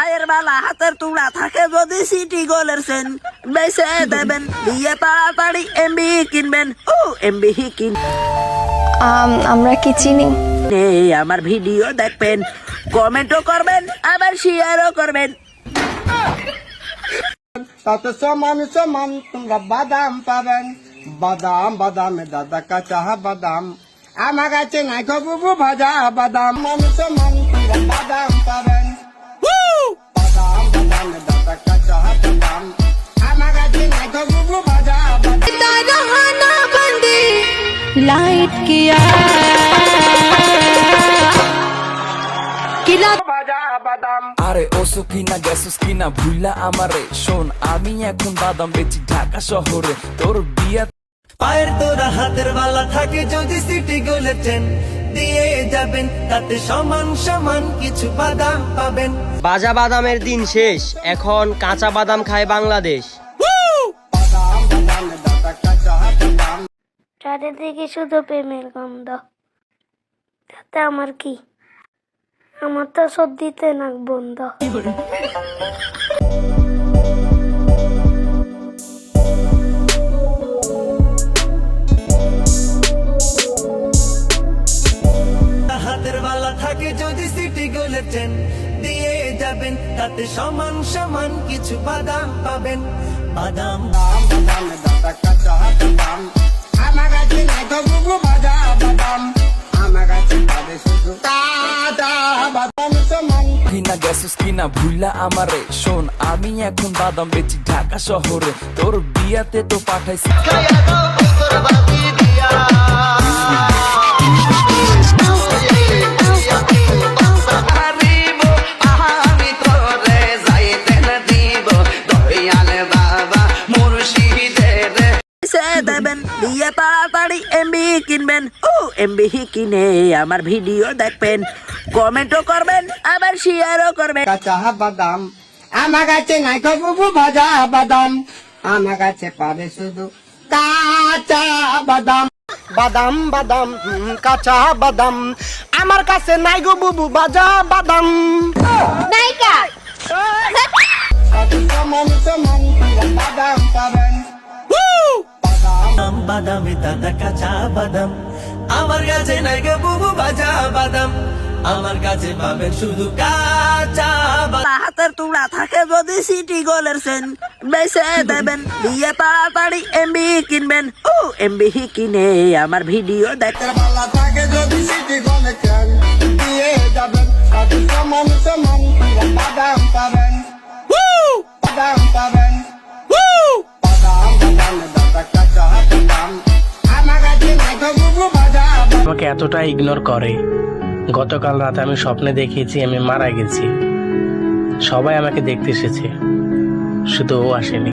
পায়ের বালা হাতের তুড়া থাকে যদি সিটি গোলের সেন বেছে দেবেন দিয়ে তাড়াতাড়ি এমবি কিনবেন। ও এমবি কিন আমরা কি চিনি? আমার ভিডিও দেখবেন, কমেন্টও করবেন, আবার শেয়ারও করবেন। তাতে সমান সমান তোমরা বাদাম পাবেন। বাদাম বাদামে দাদা কাঁচা বাদাম, আমার কাছে নাই বুবু ভাজা বাদাম। সমান সমান তোমরা বাদাম পাবেন। বাদাম বাদামে দাদা কাঁচা বাদাম, আমার কাছে নাই বুবু ভাজা বাদাম। লাইট কিয়া ভাজা বাদাম। আরে ওসো কিনা গেছস কিনা ভুইলা আমারে শোন, আমি এখন বাদাম বেচি ঢাকা শহরে। তোর বিয়া পায়ের তোরা হাতের বালা থাকে যদি সিটি গোলের চেন দিয়ে যাবেন, তাতে সমান সমান কিছু বাদাম পাবেন। ভাজা বাদামের দিন শেষ, এখন কাঁচা বাদাম খায় বাংলাদেশ। বাদাম বাদামে দাদা কাঁচা বাদাম। চারিদিকে শুধু প্রেমের গন্ধ, তাতে আমার কি? আমার তো সর্দিতে নাক বন্ধ। হাতের বালা থাকে যদি সিটি গোলের চেন দিয়ে যাবেন, তাতে সমান সমান কিছু বাদাম পাবেন। বাদাম বাদামে দাদা কাঁচা বাদাম, আমার কাছে নাই বুবু ভাজা বাদাম। আমার কাছে পাবে শুধু কাঁচা বাদাম। সমান কিনা গেছস কিনা ভুইলা আমারে শোন, আমি এখন বাদাম বেচি ঢাকা শহরে। তোর বিয়াতে তো পাঠাইছি দেবেন দিয়ে তাড়াতাড়ি এমবি কিনবেন। ও এমবি কিনে আমার ভিডিও দেখবেন, কমেন্টও করবেন, আবার শেয়ারও করবেন। কাঁচা বাদাম, আমার কাছে নাই বুবু ভাজা বাদাম। আমার কাছে পাবে শুধু কাঁচা বাদাম। বাদাম বাদাম কাঁচা বাদাম, আমার কাছে নাই গো বুবু ভাজা বাদাম। নাইকা সমান সমান বাদাম পাবেন। বাদাম বাদামে দাদা কাঁচা বাদাম, আমার কাছে নাই গো বুবু ভাজা বাদাম। আমার কাছে পাবেন শুধু কাঁচা বাদাম। হাতের তুড়া থাকে যদি সিটি গোলের সেন বেছে দেবেন দিয়ে তাড়াতাড়ি এমবি কিনবেন। ও এমবি কিনে আমার ভিডিও দেখতে বালা থাকে যদি সিটি গলে চান দিয়ে যাবেন, তাতে সমান সমান বাদাম পাবেন। বাদাম পাবেন। বাদাম বাদামে দাদা কাঁচা বাদাম, আমার কাছে নাই বুবু ভাজা বাদাম। আমাকে এতটা ইগনোর করে, গতকাল রাতে আমি স্বপ্নে দেখেছি আমি মারা গেছি। সবাই আমাকে দেখতে এসেছে, শুধু ও আসেনি।